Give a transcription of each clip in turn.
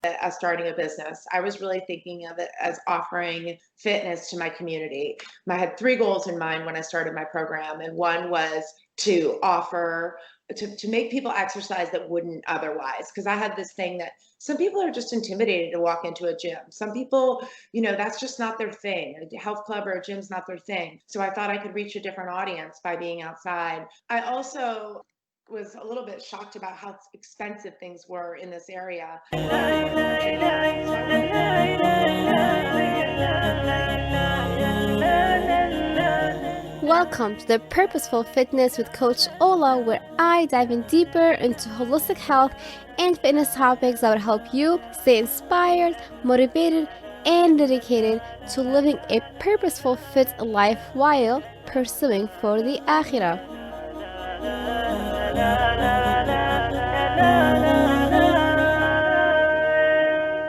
as starting a business. I was really thinking of it as offering fitness to my community. I had three goals in mind when I started my program, and one was to offer to make people exercise that wouldn't otherwise. Because I had this thing that some people are just intimidated to walk into a gym. Some people, that's just not their thing. A health club or a gym's not their thing. So I thought I could reach a different audience by being outside. I also was a little bit shocked about how expensive things were in this area. Welcome to the Purposeful Fitness with Coach Ola, where I dive in deeper into holistic health and fitness topics that would help you stay inspired, motivated, and dedicated to living a purposeful fit life while pursuing for the Akhirah.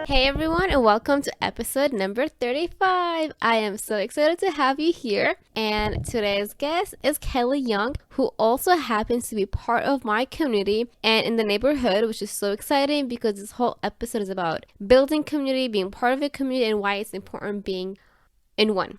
Hey everyone, and welcome to episode number 35. I am so excited to have you here, and today's guest is Kelly Young, who also happens to be part of my community and in the neighborhood, which is so exciting because this whole episode is about building community, being part of a community, and why it's important being in one,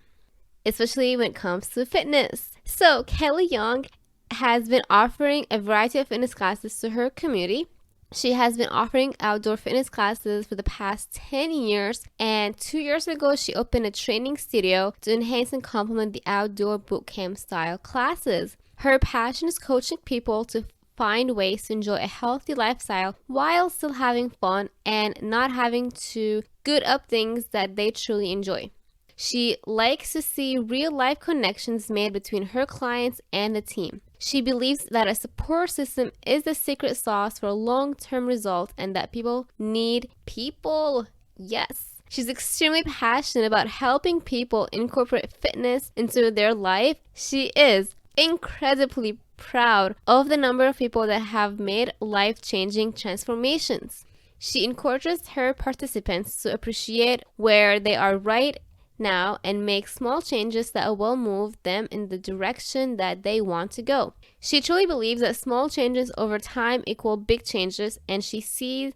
especially when it comes to fitness. So Kelly Young has been offering a variety of fitness classes to her community. She has been offering outdoor fitness classes for the past 10 years, and 2 years ago, she opened a training studio to enhance and complement the outdoor bootcamp style classes. Her passion is coaching people to find ways to enjoy a healthy lifestyle while still having fun and not having to good up things that they truly enjoy. She likes to see real-life connections made between her clients and the team. She believes that a support system is the secret sauce for long-term results and that people need people. Yes. She's extremely passionate about helping people incorporate fitness into their life. She is incredibly proud of the number of people that have made life-changing transformations. She encourages her participants to appreciate where they are right now and make small changes that will move them in the direction that they want to go. She truly believes that small changes over time equal big changes, and she sees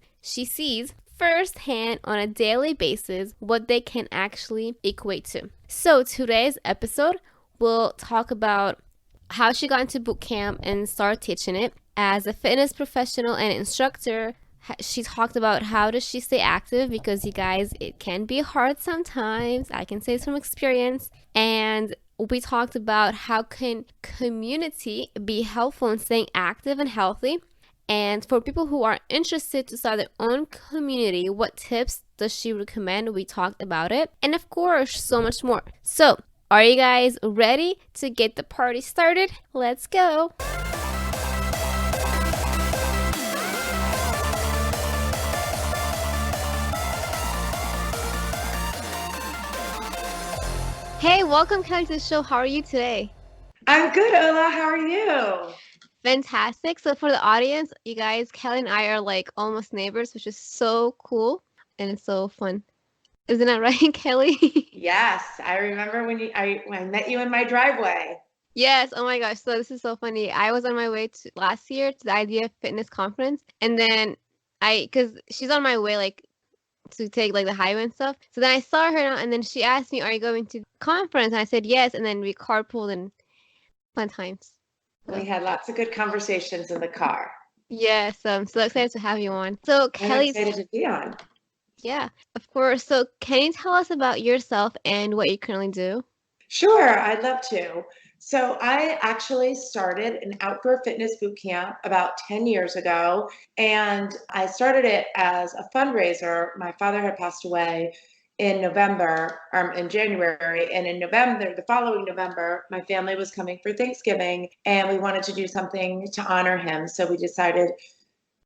firsthand on a daily basis what they can actually equate to. So today's episode will talk about how she got into boot camp and started teaching it. As a fitness professional and instructor, she talked about how does she stay active, because you guys, it can be hard sometimes. I can say this from experience. And we talked about how can community be helpful in staying active and healthy. And for people who are interested to start their own community, what tips does she recommend? We talked about it. And of course, so much more. So, are you guys ready to get the party started? Let's go. Hey, welcome Kelly to the show. How are you today? I'm good, Ola. How are you? Fantastic. So for the audience, you guys, Kelly and I are like almost neighbors, which is so cool and it's so fun. Isn't that right, Kelly? Yes, I remember when I met you in my driveway. Yes. Oh my gosh. So this is so funny. I was on my way to last year to the Idea Fitness conference, and then because she's on my way like to take like the highway and stuff. So then I saw her and then she asked me, "Are you going to the conference?" And I said yes, and then we carpooled and fun times. So. We had lots of good conversations in the car. Yes, I'm so excited to have you on. So Kelly, I'm excited to be on. yeah, of course. So can you tell us about yourself and what you currently do? Sure, I'd love to. So I actually started an outdoor fitness boot camp about 10 years ago, and I started it as a fundraiser. My father had passed away in January, and in November, the following November, my family was coming for Thanksgiving, and we wanted to do something to honor him. So we decided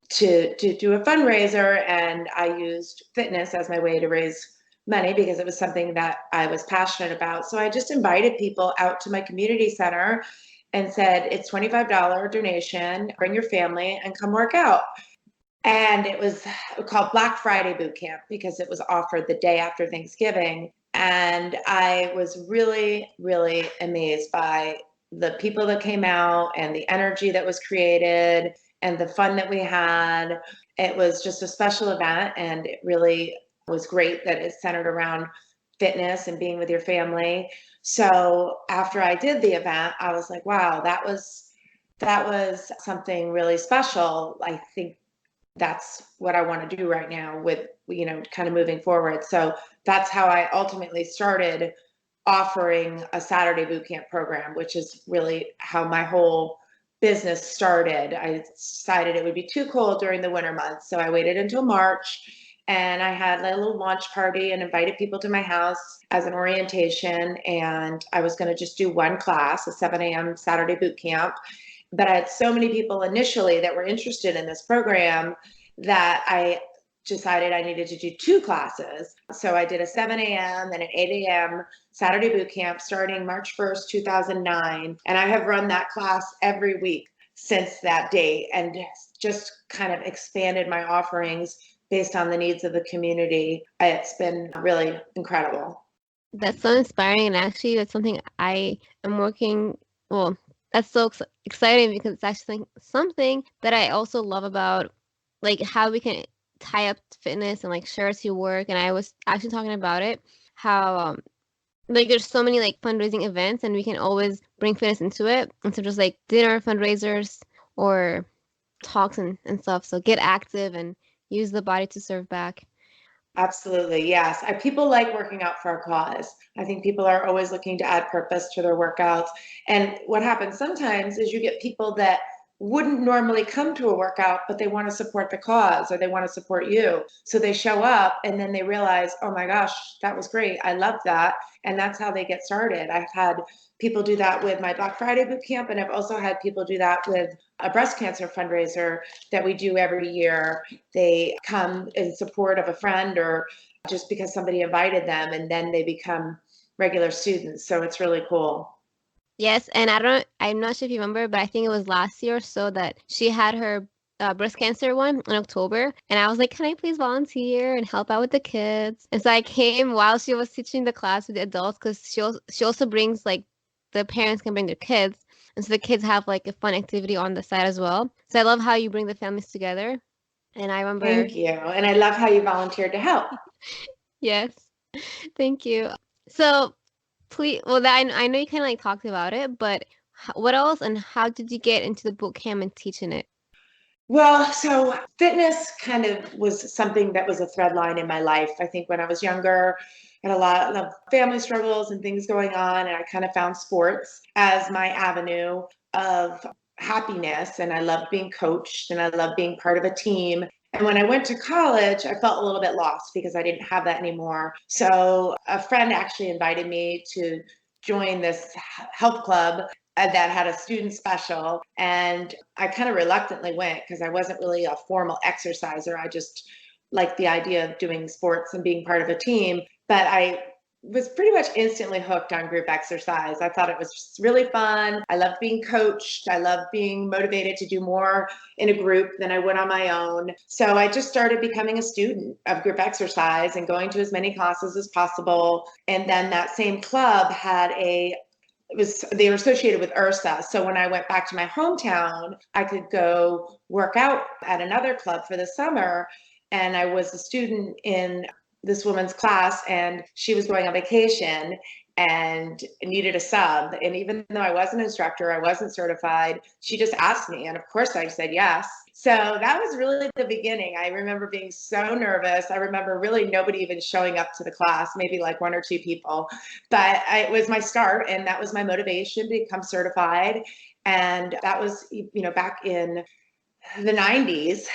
to do a fundraiser, and I used fitness as my way to raise money because it was something that I was passionate about. So I just invited people out to my community center and said, it's $25 donation, bring your family and come work out. And it was called Black Friday Boot Camp because it was offered the day after Thanksgiving. And I was really, really amazed by the people that came out and the energy that was created and the fun that we had. It was just a special event, and it really was great that it's centered around fitness and being with your family. So after I did the event, I was like, wow, that was something really special. I think that's what I want to do right now with, kind of moving forward. So that's how I ultimately started offering a Saturday boot camp program, which is really how my whole business started. I decided it would be too cold during the winter months. So I waited until March and I had a little launch party and invited people to my house as an orientation. And I was going to just do one class, a 7 a.m. Saturday boot camp. But I had so many people initially that were interested in this program that I decided I needed to do two classes. So I did a 7 a.m. and an 8 a.m. Saturday boot camp starting March 1st, 2009. And I have run that class every week since that date and just kind of expanded my offerings based on the needs of the community. It's been really incredible. That's so inspiring, and actually, that's something I am working. Well, that's so exciting because it's actually something that I also love about, like how we can tie up fitness and like charity work. And I was actually talking about it, how like there's so many like fundraising events, and we can always bring fitness into it instead of just like dinner fundraisers or talks and stuff. So get active and use the body to serve back. Absolutely, yes. People like working out for a cause. I think people are always looking to add purpose to their workouts. And what happens sometimes is you get people that wouldn't normally come to a workout, but they want to support the cause or they want to support you. So they show up and then they realize, oh my gosh, that was great. I love that. And that's how they get started. I've had people do that with my Black Friday boot camp, and I've also had people do that with a breast cancer fundraiser that we do every year. They come in support of a friend or just because somebody invited them, and then they become regular students. So it's really cool. Yes, and I'm not sure if you remember, but I think it was last year or so that she had her breast cancer one in October. And I was like, can I please volunteer and help out with the kids? And so I came while she was teaching the class with the adults because she also brings like the parents can bring their kids. And so the kids have like a fun activity on the side as well. So I love how you bring the families together. And I remember, Thank you. And I love how you volunteered to help. yes, thank you. So please, well, that I know you kind of like talked about it, but what else and how did you get into the boot camp and teaching it? Well, so fitness kind of was something that was a thread line in my life. I think when I was younger, I had a lot of family struggles and things going on, and I kind of found sports as my avenue of happiness. And I loved being coached and I loved being part of a team. And when I went to college, I felt a little bit lost because I didn't have that anymore. So a friend actually invited me to join this health club that had a student special. And I kind of reluctantly went because I wasn't really a formal exerciser. I just liked the idea of doing sports and being part of a team. But I was pretty much instantly hooked on group exercise. I thought it was just really fun. I loved being coached. I loved being motivated to do more in a group than I would on my own. So I just started becoming a student of group exercise and going to as many classes as possible. And then that same club had they were associated with URSA. So when I went back to my hometown, I could go work out at another club for the summer. And I was a student in this woman's class, and she was going on vacation and needed a sub. And even though I was an instructor, I wasn't certified, she just asked me. And of course I said yes. So that was really the beginning. I remember being so nervous. I remember really nobody even showing up to the class, maybe like one or two people. But it was my start, and that was my motivation to become certified. And that was, back in the 90s.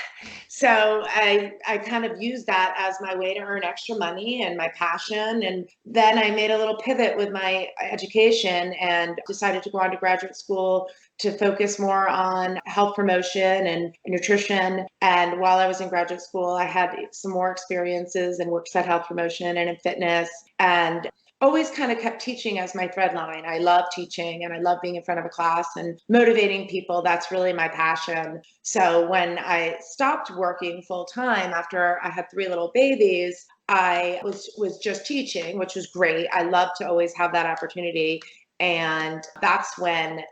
So I kind of used that as my way to earn extra money and my passion. And then I made a little pivot with my education and decided to go on to graduate school to focus more on health promotion and nutrition. And while I was in graduate school, I had some more experiences in worksite health promotion and in fitness. And always kind of kept teaching as my thread line. I love teaching and I love being in front of a class and motivating people. That's really my passion. So when I stopped working full time after I had 3 little babies, I was just teaching, which was great. I love to always have that opportunity. And that's when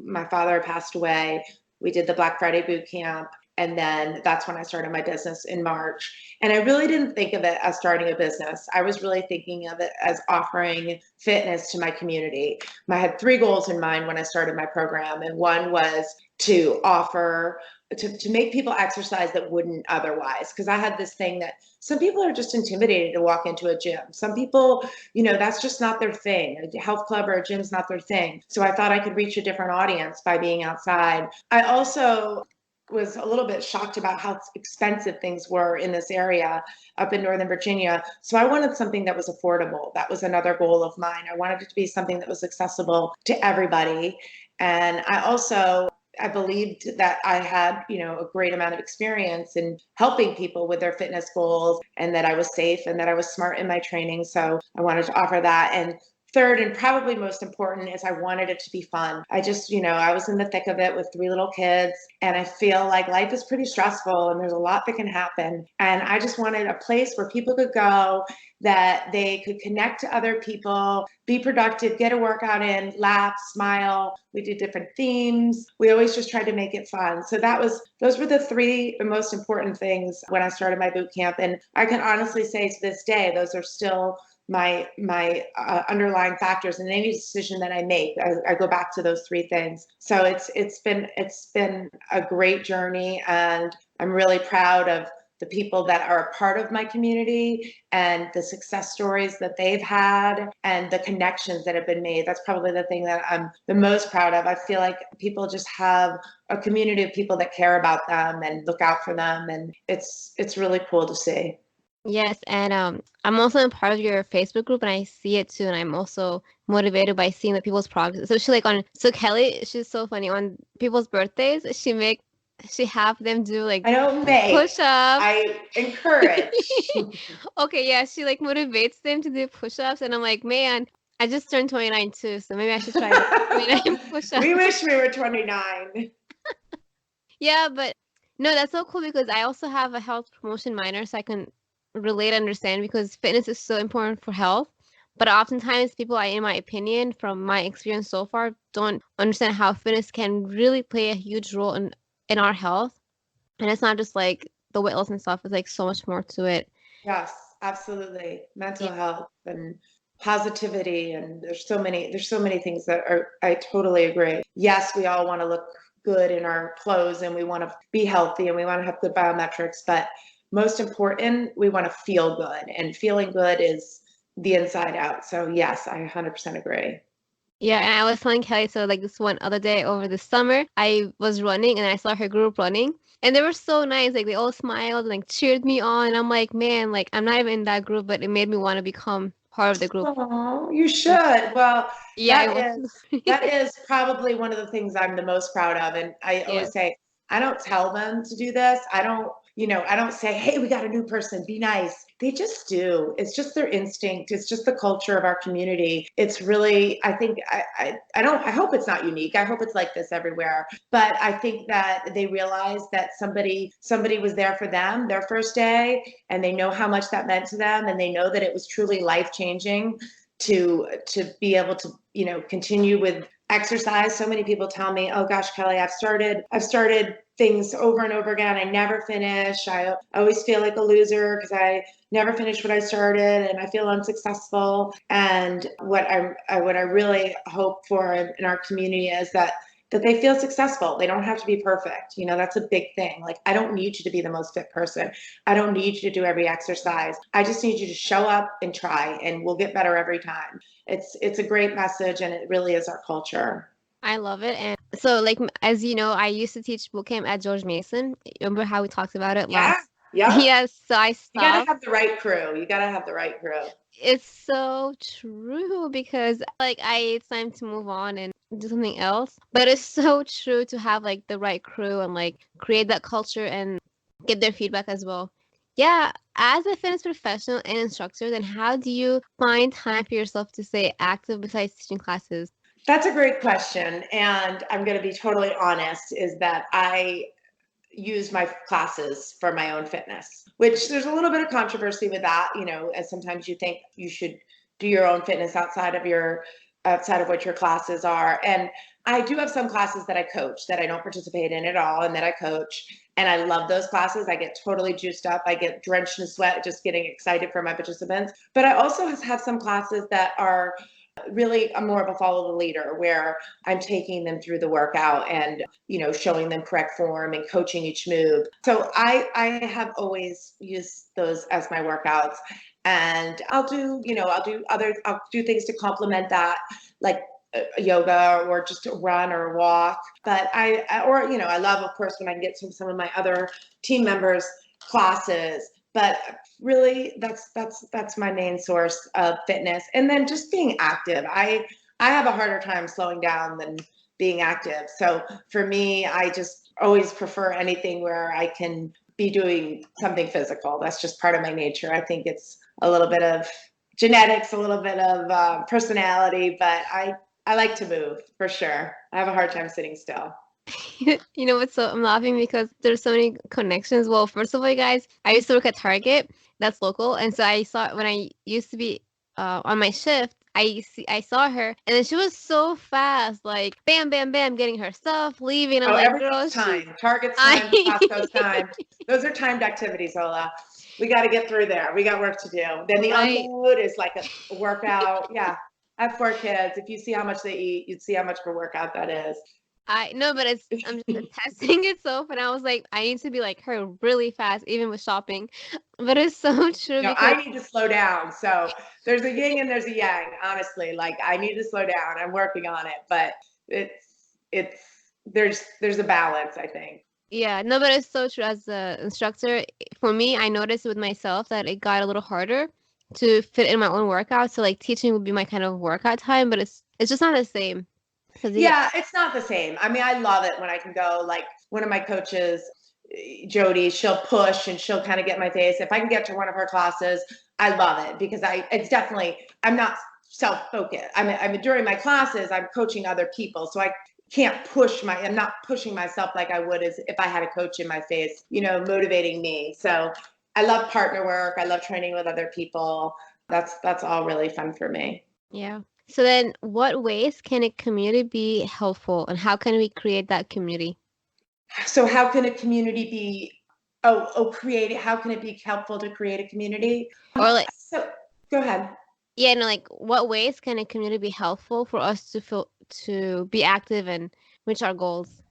my father passed away. We did the Black Friday boot camp. And then that's when I started my business in March. And I really didn't think of it as starting a business. I was really thinking of it as offering fitness to my community. I had three goals in mind when I started my program. And one was to offer to make people exercise that wouldn't otherwise. Because I had this thing that some people are just intimidated to walk into a gym. Some people, that's just not their thing. A health club or a gym's not their thing. So I thought I could reach a different audience by being outside. I also was a little bit shocked about how expensive things were in this area up in Northern Virginia. So I wanted something that was affordable. That was another goal of mine. I wanted it to be something that was accessible to everybody. And I believed that I had, a great amount of experience in helping people with their fitness goals, and that I was safe and that I was smart in my training. So I wanted to offer that. And third, and probably most important, is I wanted it to be fun. I just, I was in the thick of it with three little kids, and I feel like life is pretty stressful and there's a lot that can happen. And I just wanted a place where people could go, that they could connect to other people, be productive, get a workout in, laugh, smile. We did different themes. We always just tried to make it fun. So those were the three most important things when I started my boot camp. And I can honestly say to this day, those are still my underlying factors in any decision that I make. I go back to those three things. So it's been a great journey, and I'm really proud of the people that are a part of my community and the success stories that they've had and the connections that have been made. That's probably the thing that I'm the most proud of. I feel like people just have a community of people that care about them and look out for them, and it's really cool to see. Yes, and I'm also a part of your Facebook group, and I see it too, and I'm also motivated by seeing the people's progress. Especially so Kelly, she's so funny. On people's birthdays, she have them do like I don't make, push-ups. I encourage. Okay, yeah, she like motivates them to do push-ups, and I'm like, man, I just turned 29 too, so maybe I should try 29 push-ups. We wish we were 29. Yeah, but no, that's so cool because I also have a health promotion minor, so I can relate and understand because fitness is so important for health. But oftentimes, people, in my opinion, from my experience so far, don't understand how fitness can really play a huge role in our health. And it's not just like the weight loss and stuff, it's like so much more to it. Yes, absolutely. Yeah. Mental health and positivity, and there's so many things that I totally agree. Yes, we all want to look good in our clothes, and we want to be healthy, and we want to have good biometrics, but most important, we want to feel good, and feeling good is the inside out. So yes, I 100% agree. Yeah, and I was telling Kelly, so like this one other day over the summer, I was running and I saw her group running. And they were so nice. Like they all smiled and like cheered me on. And I'm like, man, like I'm not even in that group, but it made me want to become part of the group. Oh, you should. Well, Yeah, it that was. is that is probably one of the things I'm the most proud of. And I Yeah. always say, I don't tell them to do this. I don't say, hey, we got a new person, be nice. They just do. It's just their instinct. It's just the culture of our community. It's really, I think, I hope it's not unique. I hope it's like this everywhere. But I think that they realize that somebody was there for them their first day, and they know how much that meant to them, and they know that it was truly life changing to be able to continue with exercise. So many people tell me, oh gosh, Kelly, I've started things over and over again. I never finish. I always feel like a loser because I never finish what I started, and I feel unsuccessful. And what I really hope for in our community is that they feel successful. They don't have to be perfect. That's a big thing. Like, I don't need you to be the most fit person. I don't need you to do every exercise. I just need you to show up and try, and we'll get better every time. It's a great message, and it really is our culture. I love it. And so, like, as you know, I used to teach bootcamp at George Mason. Remember how we talked about it Yeah. last? Yeah. Yes, so I You got to stopped. have the right crew. You got to have the right crew. It's so true because like it's time to move on and do something else. But it's so true to have like the right crew and like create that culture and get their feedback as well. Yeah, as a fitness professional and instructor, then how do you find time for yourself to stay active besides teaching classes? That's a great question. And I'm going to be totally honest, is that I use my classes for my own fitness, which there's a little bit of controversy with that, as sometimes you think you should do your own fitness outside of what your classes are. And I do have some classes that I coach that I don't participate in at all and that I coach. And I love those classes. I get totally juiced up. I get drenched in sweat just getting excited for my participants. But I also have some classes that are really more of a follow the leader, where I'm taking them through the workout and, showing them correct form and coaching each move. So I have always used those as my workouts. And I'll do things to complement that, like yoga or just a run or a walk. But I love, of course, when I can get some of my other team members' classes. But really, that's my main source of fitness. And then just being active. I have a harder time slowing down than being active. So for me, I just always prefer anything where I can be doing something physical. That's just part of my nature. I think it's a little bit of genetics, a little bit of personality, but I like to move for sure. I have a hard time sitting still. You know what? So I'm laughing because there's so many connections. Well, first of all, you guys, I used to work at Target, that's local, and so I saw when I used to be on my shift. I saw her, and then she was so fast, like bam, bam, bam, getting her stuff, leaving. I'm like, girl, everything's time. Target's time, Costco's time. Those are timed activities, Ola. We got to get through there. We got work to do. Then the unload is like a workout. Yeah, I have 4 kids. If you see how much they eat, you'd see how much of a workout that is. I know, but I'm just testing itself, and I was like, I need to be like her really fast, even with shopping. But it's so true No, because I need to slow down. So there's a yin and there's a yang, honestly. Like I need to slow down. I'm working on it, but there's a balance, I think. yeah, no, but it's so true. As an instructor, for me, I noticed with myself that it got a little harder to fit in my own workout. So like teaching would be my kind of workout time, but it's just not the same. Yeah, it's not the same. I mean, I love it when I can go, like one of my coaches, Jody, she'll push and she'll kind of get my face. If I can get to one of her classes, I love it because I'm not self-focused. I mean, during my classes, I'm coaching other people. So I'm not pushing myself like I would as if I had a coach in my face, motivating me. So I love partner work. I love training with other people. That's all really fun for me. Yeah. So then what ways can a community be helpful, and how can we create that community? So how can a community be, how can it be helpful to create a community? Or like, So go ahead. yeah, no, like what ways can a community be helpful for us to be active and reach our goals?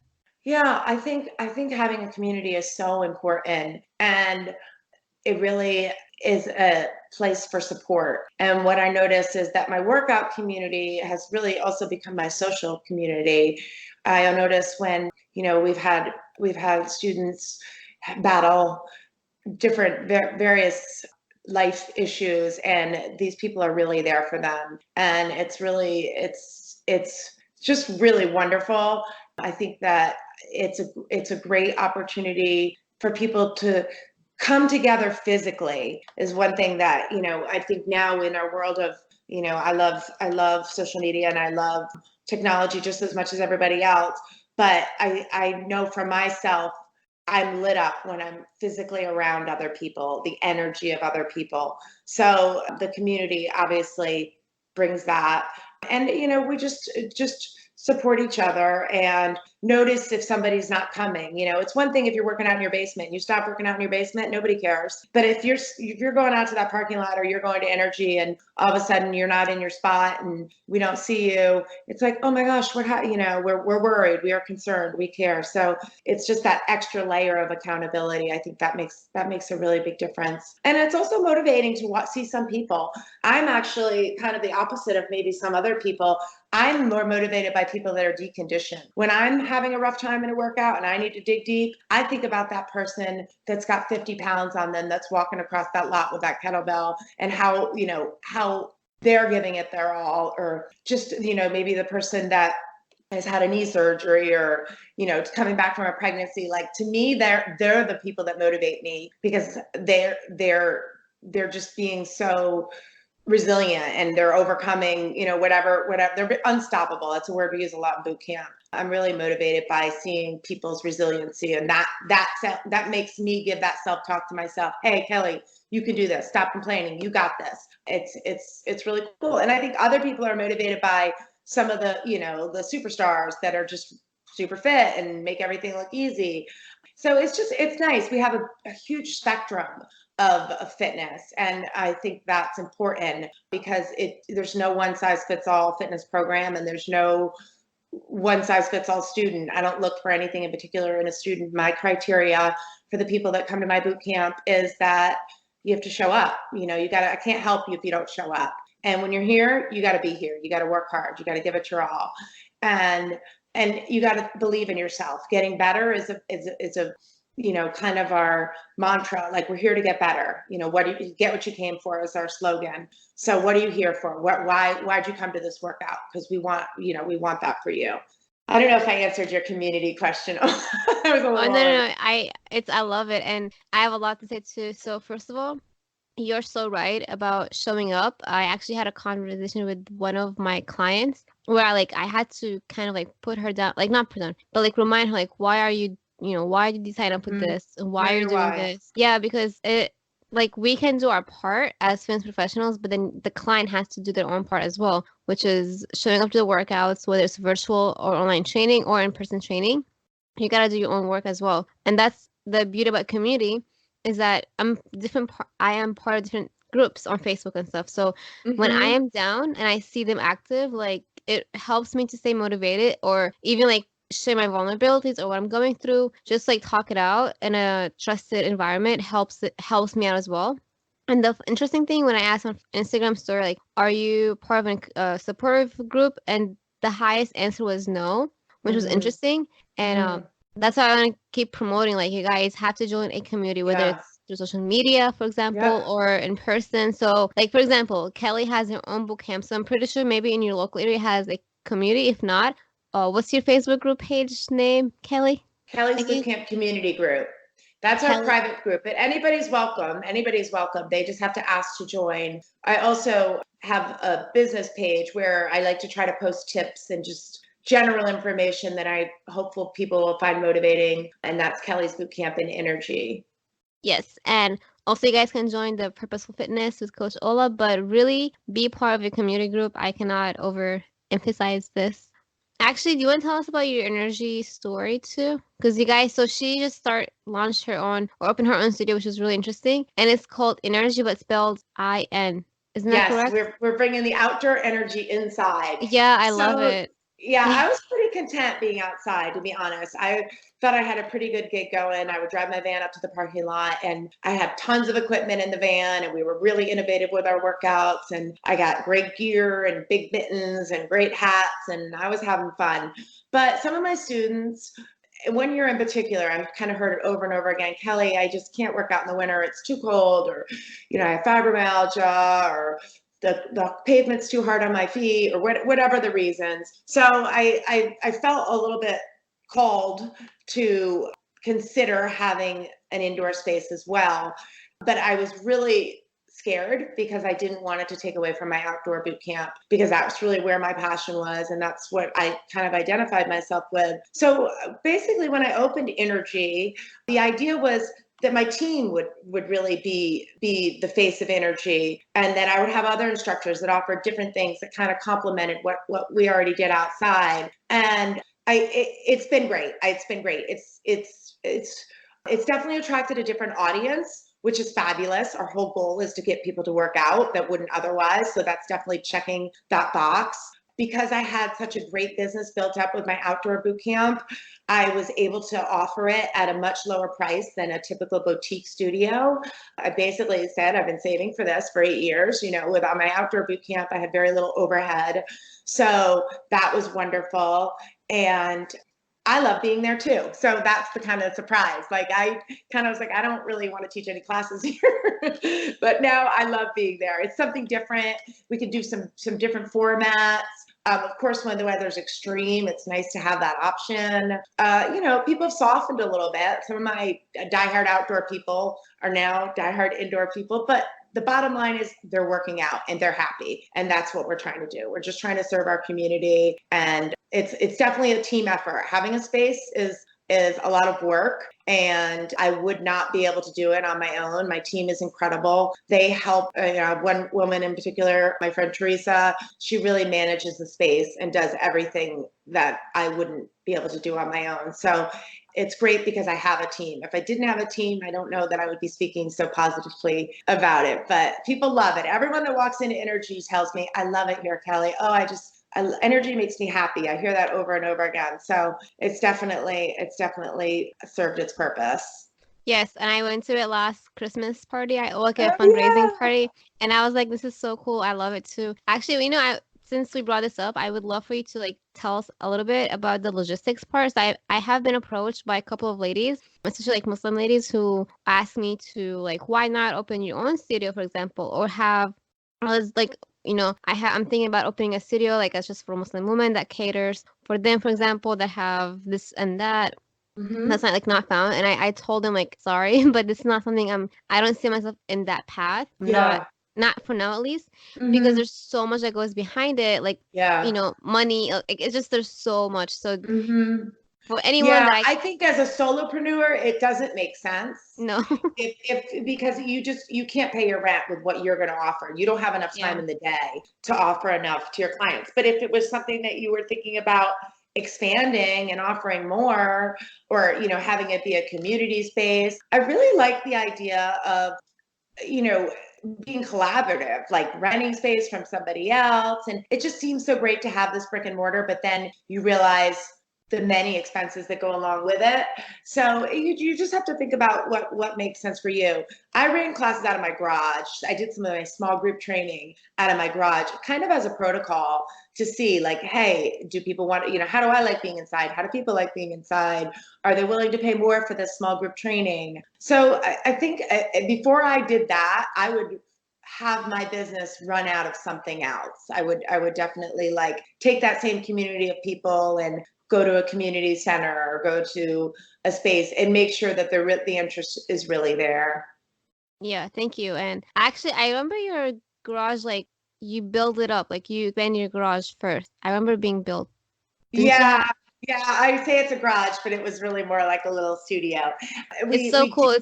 Yeah, I think having a community is so important, and it really is a place for support. And what I notice is that my workout community has really also become my social community. I notice when, we've had students battle different various life issues, and these people are really there for them. And it's just really wonderful. I think that it's a great opportunity for people to come together physically is one thing that, I think now in our world of, I love social media and I love technology just as much as everybody else. But I know for myself, I'm lit up when I'm physically around other people, the energy of other people. So the community obviously brings that. And, we just support each other and notice if somebody's not coming. It's one thing if you're working out in your basement, you stop working out in your basement, nobody cares. But if you're going out to that parking lot or you're going to Energy and all of a sudden you're not in your spot and we don't see you, it's like, oh my gosh, we're worried, we are concerned, we care. So it's just that extra layer of accountability. I think that makes a really big difference. And it's also motivating to see some people. I'm actually kind of the opposite of maybe some other people. I'm more motivated by people that are deconditioned. When I'm having a rough time in a workout and I need to dig deep, I think about that person that's got 50 pounds on them that's walking across that lot with that kettlebell, and how they're giving it their all. Or just, maybe the person that has had a knee surgery or, coming back from a pregnancy. Like, to me, they're the people that motivate me because they're just being so resilient and they're overcoming, whatever, they're unstoppable. That's a word we use a lot in boot camp. I'm really motivated by seeing people's resiliency, and that makes me give that self-talk to myself. Hey, Kelly, you can do this. Stop complaining. You got this. It's really cool. And I think other people are motivated by some of the, the superstars that are just super fit and make everything look easy. So it's nice. We have a huge spectrum of fitness. And I think that's important because there's no one size fits all fitness program, and there's no one size fits all student. I don't look for anything in particular in a student. My criteria for the people that come to my boot camp is that you have to show up. I can't help you if you don't show up. And when you're here, you got to be here. You got to work hard. You got to give it your all. And you got to believe in yourself. Getting better is a kind of our mantra. Like, we're here to get better. What do you get? What you came for is our slogan. So what are you here for? Why'd you come to this workout? Because we want that for you. I don't know if I answered your community question. That was a little no. I love it, and I have a lot to say too. So first of all, you're so right about showing up. I actually had a conversation with one of my clients where I had to kind of put her down, not put down, but remind her why did you sign up with this? And why are you doing this? Yeah, because we can do our part as fitness professionals, but then the client has to do their own part as well, which is showing up to the workouts, whether it's virtual or online training or in-person training. You got to do your own work as well. And that's the beauty about community, is that I am part of different groups on Facebook and stuff. So when I am down and I see them active, it helps me to stay motivated, or even share my vulnerabilities or what I'm going through. Just talk it out in a trusted environment helps me out as well. And the interesting thing, when I asked on Instagram story, are you part of a supportive group? And the highest answer was no, which was interesting. And that's why I want to keep promoting, you guys have to join a community, whether it's through social media, for example, or in person. So for example, Kelly has her own boot camp. So I'm pretty sure maybe in your local area has a community. If not, what's your Facebook group page name, Kelly? Kelly's Bootcamp Community Group. That's our private group, but anybody's welcome. Anybody's welcome. They just have to ask to join. I also have a business page where I like to try to post tips and just general information that I hopeful people will find motivating. And that's Kelly's Bootcamp and Energy. Yes. And also, you guys can join the Purposeful Fitness with Coach Ola, but really be part of a community group. I cannot overemphasize this. Actually, do you want to tell us about your energy story too? Because you guys, so she just launched her own, or opened her own studio, which is really interesting. And it's called Energy, but spelled IN. Isn't that correct? Yes, we're bringing the outdoor energy inside. Yeah, I love it. Yeah, I was pretty content being outside, to be honest. I thought I had a pretty good gig going. I would drive my van up to the parking lot, and I had tons of equipment in the van, and we were really innovative with our workouts, and I got great gear and big mittens and great hats, and I was having fun. But some of my students, one year in particular, I've kind of heard it over and over again, Kelly, I just can't work out in the winter. It's too cold, or, I have fibromyalgia, or the pavement's too hard on my feet, or whatever the reasons. So I felt a little bit called to consider having an indoor space as well. But I was really scared because I didn't want it to take away from my outdoor boot camp, because that's really where my passion was. And that's what I kind of identified myself with. So basically, when I opened Energy, the idea was that my team would really be the face of Energy, and that I would have other instructors that offered different things that kind of complemented what we already did outside. And it's been great. It's been great. It's definitely attracted a different audience, which is fabulous. Our whole goal is to get people to work out that wouldn't otherwise. So that's definitely checking that box. Because I had such a great business built up with my outdoor boot camp, I was able to offer it at a much lower price than a typical boutique studio. I basically said, I've been saving for this for 8 years. Without my outdoor boot camp, I had very little overhead. So that was wonderful. And I love being there too. So that's the kind of surprise. I kind of was I don't really want to teach any classes here, but now I love being there. It's something different. We could do some different formats. Of course, when the weather's extreme, it's nice to have that option. People have softened a little bit. Some of my diehard outdoor people are now diehard indoor people, but the bottom line is they're working out and they're happy. And that's what we're trying to do. We're just trying to serve our community. And it's definitely a team effort. Having a space is a lot of work, and I would not be able to do it on my own. My team is incredible. They help. One woman in particular, my friend Teresa, she really manages the space and does everything that I wouldn't be able to do on my own. So it's great because I have a team. If I didn't have a team, I don't know that I would be speaking so positively about it, but people love it. Everyone that walks into Energy tells me, I love it here, Kelly. Oh, Energy makes me happy. I hear that over and over again. So it's definitely served its purpose. Yes, and I went to it last Christmas party. I like a Oh fundraising yeah. party, and I was like, "This is so cool. I love it too." Actually, since we brought this up, I would love for you to like tell us a little bit about the logistics parts. I have been approached by a couple of ladies, especially like Muslim ladies, who asked me to like, why not open your own studio, for example, or have, I was like, I'm thinking about opening a studio like that's just for Muslim women that caters for them, for example, that have this and that Mm-hmm. that's not found. And I told him like, sorry, but this is not something I don't see myself in that path. I'm Yeah. not for now at least, because Mm-hmm. there's so much that goes behind it, like, Yeah. money, like, it's just there's so much. So Mm-hmm. for anyone Yeah, that I think as a solopreneur, it doesn't make sense. no. If because you can't pay your rent with what you're going to offer. You don't have enough time Yeah. in the day to offer enough to your clients. But if it was something that you were thinking about expanding and offering more, or having it be a community space, I really like the idea of you know being collaborative, like renting space from somebody else. And it just seems so great to have this brick and mortar, but then you realize the many expenses that go along with it. So you just have to think about what makes sense for you. I ran classes out of my garage. I did some of my small group training out of my garage, kind of as a protocol to see, like, hey, do people want, how do I like being inside? How do people like being inside? Are they willing to pay more for this small group training? So I think before I did that, I would have my business run out of something else. I would definitely like take that same community of people and go to a community center or go to a space and make sure that the interest is really there. Yeah, thank you. And actually, I remember your garage, like, you build it up, like you expand your garage first. I remember it being built. Didn't you Yeah, have? yeah. I say it's a garage, but it was really more like a little studio. It's We so we cool.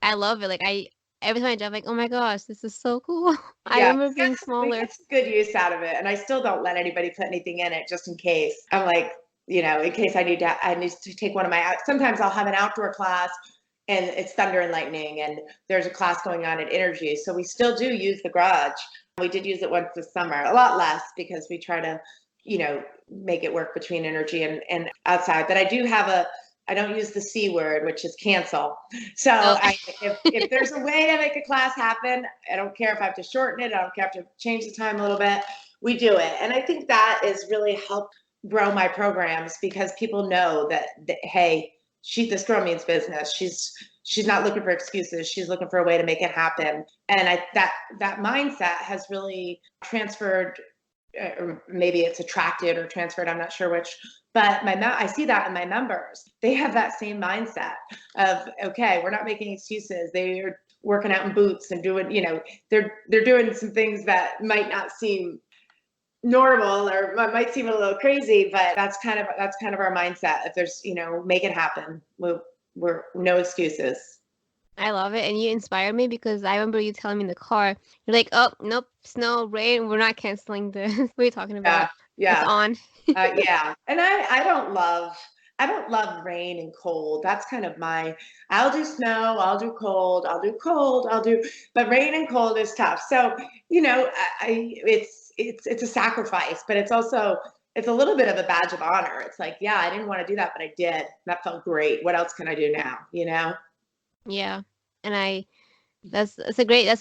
I love it. Like, every time I drive, like, oh my gosh, this is so cool. I Yeah, remember being we smaller. get some good use out of it, and I still don't let anybody put anything in it just in case. I'm like, in case I need to take one of my. Sometimes I'll have an outdoor class, and it's thunder and lightning, and there's a class going on at Energy, so we still do use the garage. We did use it once this summer, a lot less because we try to, make it work between Energy and outside. But I don't use the C word, which is cancel. So Oh, if there's a way to make a class happen, I don't care if I have to shorten it. I don't care if I have to change the time a little bit. We do it. And I think that has really helped grow my programs because people know that hey, this girl means business. She's not looking for excuses. She's looking for a way to make it happen. And that mindset has really transferred, or maybe it's attracted or transferred, I'm not sure which, but I see that in my members. They have that same mindset of, okay, we're not making excuses. They're working out in boots and doing, they're doing some things that might not seem normal or might seem a little crazy, but that's kind of our mindset. If there's, make it happen. We're no excuses. I love it. And you inspired me because I remember you telling me in the car, you're like, oh, nope, snow, rain, we're not canceling this. What are you talking about? Yeah, It's yeah. on. Yeah, and I don't love rain and cold. That's kind of I'll do snow, but rain and cold is tough. So, it's a sacrifice, but it's a little bit of a badge of honor. It's like, yeah, I didn't want to do that, but I did. That felt great. What else can I do now? Yeah. And that's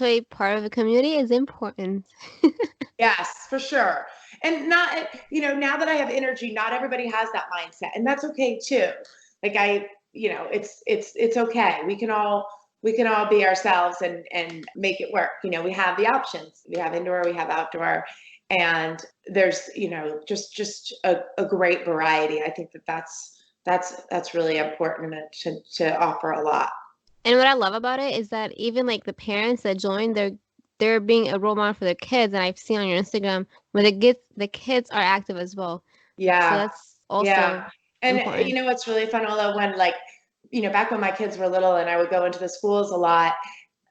why part of the community is important. Yes, for sure. And not, now that I have Energy, not everybody has that mindset, and that's okay too. Like it's okay. We can all be ourselves and make it work. We have the options. We have indoor, we have outdoor, and there's, just a great variety. I think that's really important to offer a lot. And what I love about it is that even like the parents that join, they're being a role model for their kids, and I've seen on your Instagram where the kids are active as well. So Yeah. that's also Yeah. And important. what's really fun, Ola, when, like, back when my kids were little and I would go into the schools a lot,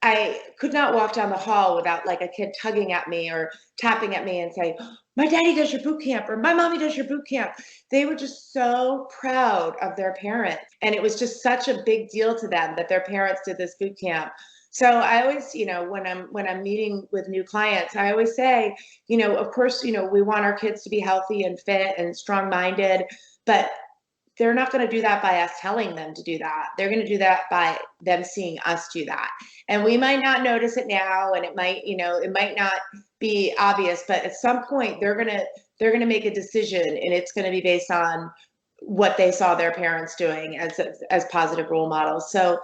I could not walk down the hall without like a kid tugging at me or tapping at me and saying, my daddy does your boot camp or my mommy does your boot camp. They were just so proud of their parents. And it was just such a big deal to them that their parents did this boot camp. So I always, when I'm meeting with new clients, I always say, of course, we want our kids to be healthy and fit and strong-minded, but they're not going to do that by us telling them to do that. They're going to do that by them seeing us do that. And we might not notice it now, and it might not be obvious, but at some point they're going to make a decision, and it's going to be based on what they saw their parents doing as positive role models. So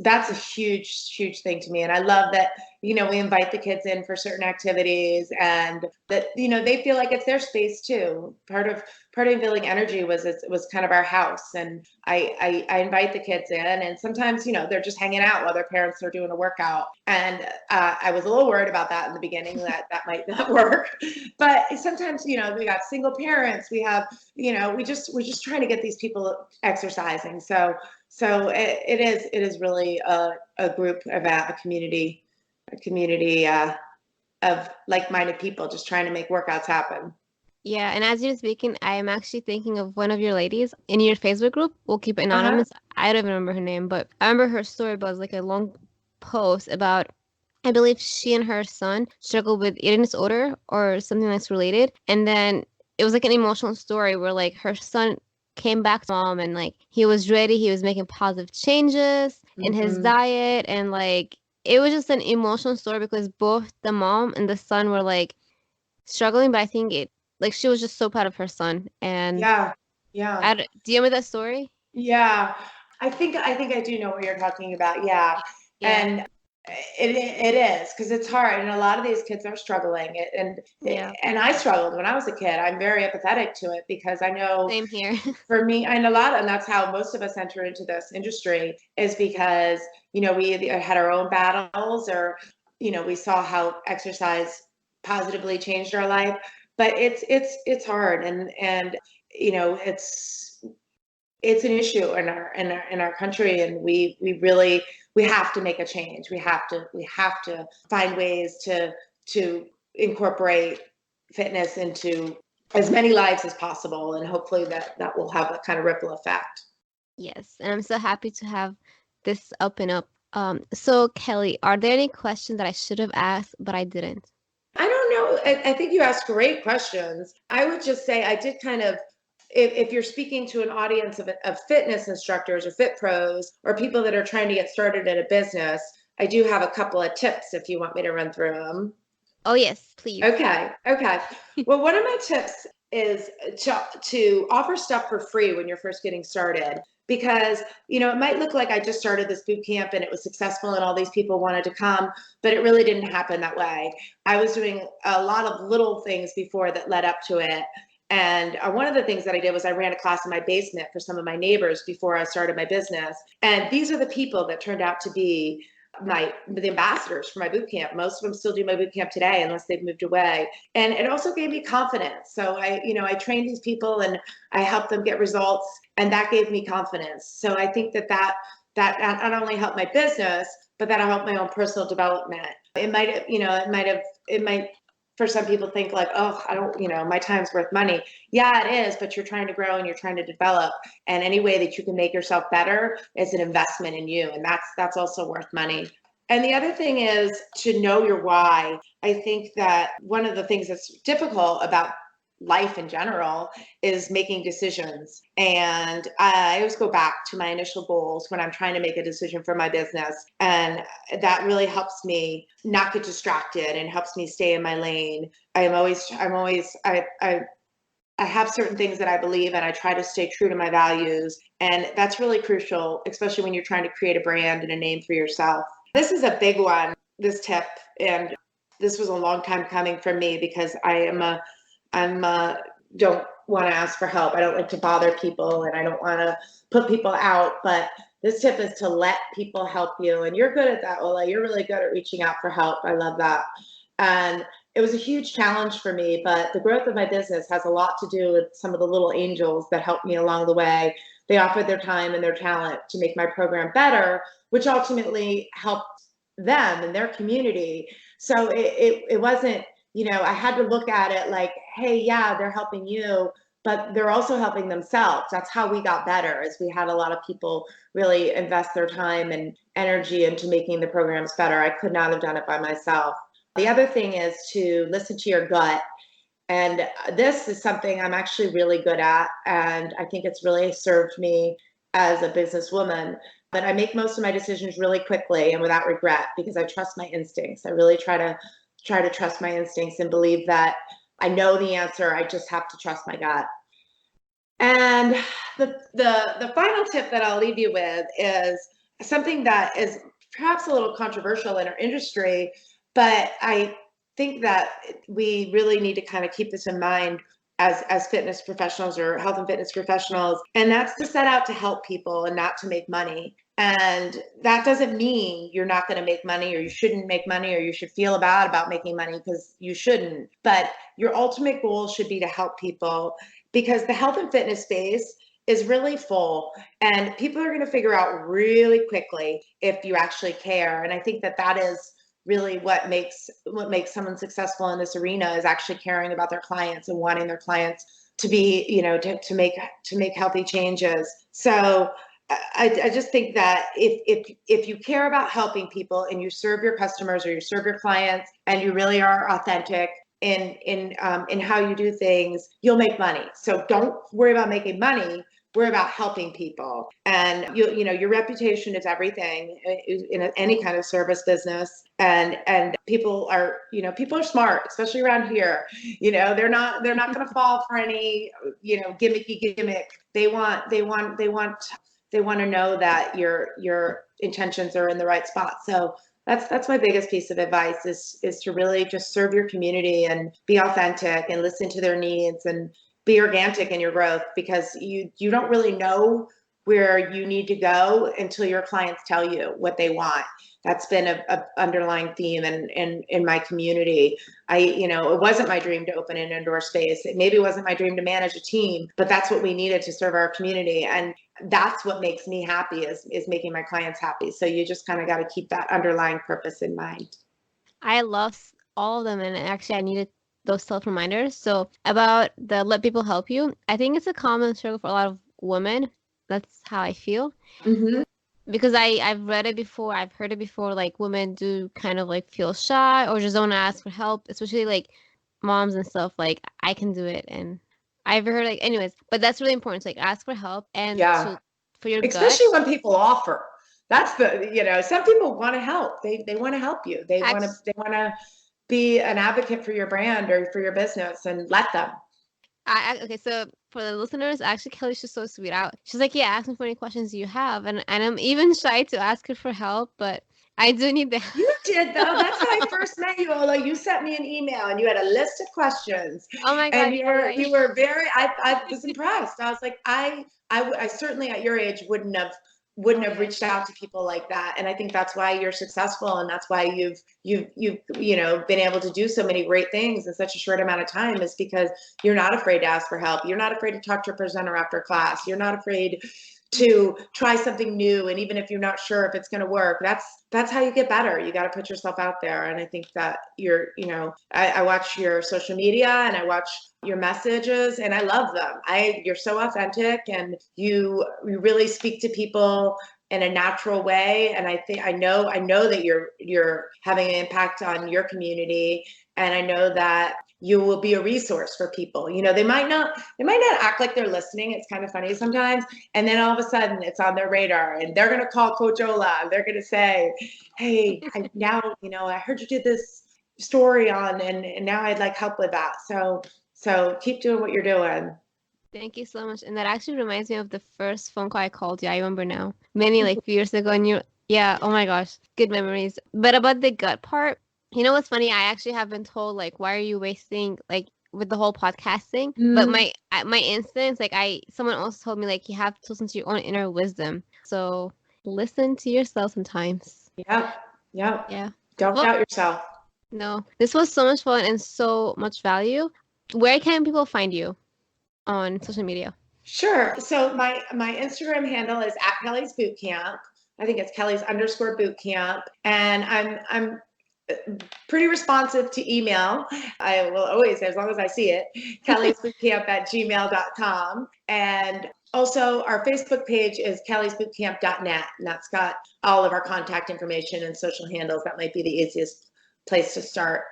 that's a huge thing to me. And I love that, we invite the kids in for certain activities, and that, they feel like it's their space too. Part of Building Energy was kind of our house. And I invite the kids in, and sometimes, they're just hanging out while their parents are doing a workout. And I was a little worried about that in the beginning, that might not work. But sometimes, we got single parents, we have, we're just trying to get these people exercising. So it is really a group event, a community of like-minded people just trying to make workouts happen. Yeah, and as you're speaking, I am actually thinking of one of your ladies in your Facebook group. We'll keep it anonymous. I don't even remember her name, but I remember her story was like a long post about, I believe she and her son struggled with eating disorder or something that's related. And then it was like an emotional story where like her son came back to mom and like he was ready, he was making positive changes in his diet, and like it was just an emotional story because both the mom and the son were like struggling, but I think she was just so proud of her son. And yeah. do you remember that story? Yeah, I think I do know what you're talking about. Yeah, Yeah. and it is, because it's hard, and a lot of these kids are struggling. Yeah. And I struggled when I was a kid. I'm very empathetic to it because I know, Same here. for me, and that's how most of us enter into this industry, is because we either had our own battles, or we saw how exercise positively changed our life. But it's hard, and it's an issue in our country, and we have to make a change. We have to find ways to incorporate fitness into as many lives as possible, and hopefully that will have a kind of ripple effect. Yes, and I'm so happy to have this open up. So Kelly, are there any questions that I should have asked but I didn't? I don't know. I think you asked great questions. I would just say I did kind of, if you're speaking to an audience of fitness instructors or fit pros or people that are trying to get started in a business, I do have a couple of tips if you want me to run through them. Oh, yes, please. Okay. Well, one of my tips is to offer stuff for free when you're first getting started, because it might look like I just started this boot camp and it was successful and all these people wanted to come, but it really didn't happen that way. I was doing a lot of little things before that led up to it. And one of the things that I did was I ran a class in my basement for some of my neighbors before I started my business. And these are the people that turned out to be the ambassadors for my boot camp. Most of them still do my boot camp today, unless they've moved away. And it also gave me confidence. So I trained these people and I helped them get results, and that gave me confidence. So I think that not only helped my business, but that helped my own personal development. It might for some people think like, oh, I don't, my time's worth money. Yeah, it is, but you're trying to grow and you're trying to develop. And any way that you can make yourself better is an investment in you. And that's also worth money. And the other thing is to know your why. I think that one of the things that's difficult about life in general is making decisions. And I always go back to my initial goals when I'm trying to make a decision for my business. And that really helps me not get distracted and helps me stay in my lane. I have certain things that I believe, and I try to stay true to my values. And that's really crucial, especially when you're trying to create a brand and a name for yourself. This is a big one, this tip. And this was a long time coming for me, because don't want to ask for help. I don't like to bother people, and I don't want to put people out. But this tip is to let people help you. And you're good at that, Ola. You're really good at reaching out for help. I love that. And it was a huge challenge for me, but the growth of my business has a lot to do with some of the little angels that helped me along the way. They offered their time and their talent to make my program better, which ultimately helped them and their community. So it wasn't, I had to look at it like, hey, yeah, they're helping you, but they're also helping themselves. That's how we got better, is we had a lot of people really invest their time and energy into making the programs better. I could not have done it by myself. The other thing is to listen to your gut. And this is something I'm actually really good at. And I think it's really served me as a businesswoman. But I make most of my decisions really quickly and without regret, because I trust my instincts. I really try to trust my instincts and believe that I know the answer. I just have to trust my gut. And the final tip that I'll leave you with is something that is perhaps a little controversial in our industry, but I think that we really need to kind of keep this in mind as fitness professionals or health and fitness professionals, and that's to set out to help people and not to make money. And that doesn't mean you're not going to make money, or you shouldn't make money, or you should feel bad about making money, because you shouldn't. But your ultimate goal should be to help people, because the health and fitness space is really full, and people are going to figure out really quickly if you actually care. And I think that is really what makes someone successful in this arena, is actually caring about their clients and wanting their clients to be, to make healthy changes. So I just think that if you care about helping people, and you serve your customers or you serve your clients, and you really are authentic in how you do things, you'll make money. So don't worry about making money. Worry about helping people. And your reputation is everything in any kind of service business. And people are smart, especially around here. They're not going to fall for any gimmicky gimmick. They want to know that your intentions are in the right spot. So that's my biggest piece of advice, is to really just serve your community and be authentic and listen to their needs and be organic in your growth, because you don't really know where you need to go until your clients tell you what they want. That's been a underlying theme in my community. It wasn't my dream to open an indoor space. It maybe wasn't my dream to manage a team, but that's what we needed to serve our community. And that's what makes me happy, is making my clients happy. So you just kind of got to keep that underlying purpose in mind. I love all of them, and actually I needed those self reminders. So about the let people help you, I think it's a common struggle for a lot of women. That's how I feel. Mm-hmm. Because I've read it before, I've heard it before, like women do kind of like feel shy or just don't ask for help, especially like moms and stuff, like I can do it. And I've heard like, anyways, but that's really important to like ask for help and Yeah. for your gut. Especially when people offer. That's some people want to help. They want to help you. They want to be an advocate for your brand or for your business, and let them. Okay, so for the listeners, actually Kelly's just so sweet out. She's like, yeah, ask me for any questions you have, and I'm even shy to ask her for help, but I do need the You did, though. That's how I first met you, Ola. You sent me an email and you had a list of questions. Oh my God, And you were very, I was impressed. I was like, I certainly at your age wouldn't have reached out to people like that. And I think that's why you're successful, and that's why you've been able to do so many great things in such a short amount of time, is because you're not afraid to ask for help. You're not afraid to talk to a presenter after class. You're not afraid to try something new, and even if you're not sure if it's going to work, that's how you get better. You got to put yourself out there. And I think that I watch your social media and I watch your messages, and I love them. You're so authentic, and you really speak to people in a natural way. And I know that you're having an impact on your community, and I know that you will be a resource for people. They might not act like they're listening. It's kind of funny sometimes. And then all of a sudden it's on their radar, and they're going to call Coach Ola. They're going to say, hey, I heard you did this story on, and now I'd like help with that. So keep doing what you're doing. Thank you so much. And that actually reminds me of the first phone call I called you. I remember now. Many like few years ago, and yeah, oh my gosh, good memories. But about the gut part, what's funny? I actually have been told, like, why are you wasting, like, with the whole podcasting? But my instance, like, someone else told me, like, you have to listen to your own inner wisdom. So listen to yourself sometimes. Yeah. Don't doubt yourself. No, this was so much fun and so much value. Where can people find you on social media? Sure. So my Instagram handle is @Kelly's Bootcamp. I think it's Kelly's _ bootcamp. And I'm pretty responsive to email. I will always, as long as I see it, kellysbootcamp@gmail.com. And also our Facebook page is kellysbootcamp.net. And that's got all of our contact information and social handles. That might be the easiest place to start.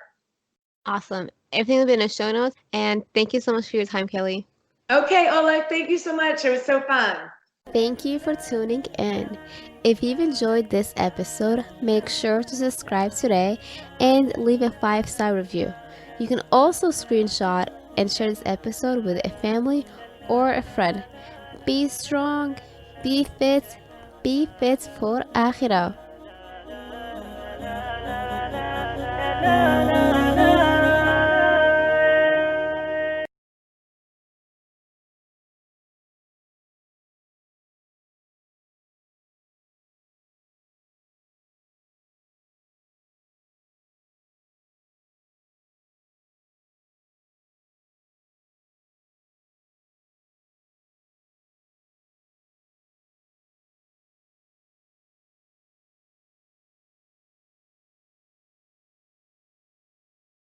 Awesome. Everything will be in the show notes. And thank you so much for your time, Kelly. Okay, Ola, thank you so much. It was so fun. Thank you for tuning in. If you've enjoyed this episode, make sure to subscribe today and leave a 5-star review. You can also screenshot and share this episode with a family or a friend. Be strong, be fit for Akhirah.